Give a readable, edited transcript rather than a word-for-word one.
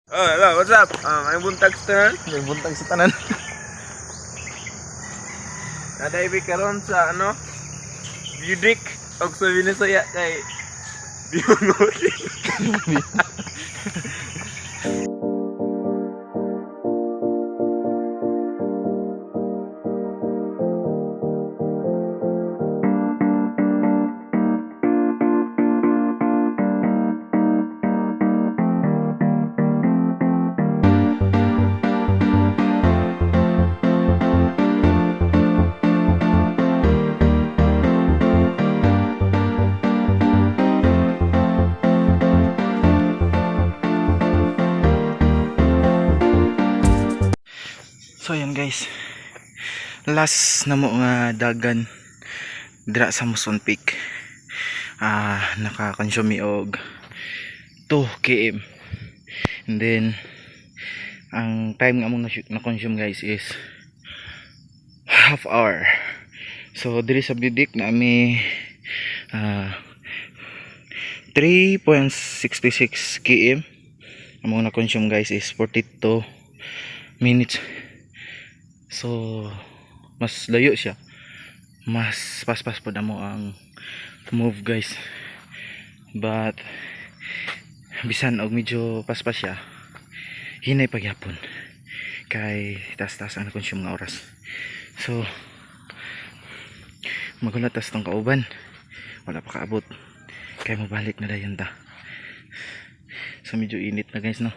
Oh, hello, what's up? May buntag sa tanan. May buntag sa tanan. Nadaibi karon sa ano? Budik og sa Venezuela kay Biyungot. So yan guys, last na mo nga dagan dira sa Muson Peak. Naka-consume og 2 km. And then ang time nga mo na-consume guys is half hour. So diri sa Bidik na may 3.66 km. Ang mga na-consume guys is 42 minutes. So mas layo siya, mas paspas po na mo ang move guys, but bisan og medyo paspas siya, hinay pagyapon kay taas-taas ang consume nga oras. So magulatas tong kauban, wala pa kaabot kay mabalik na dayon ta. So medyo init na guys, no?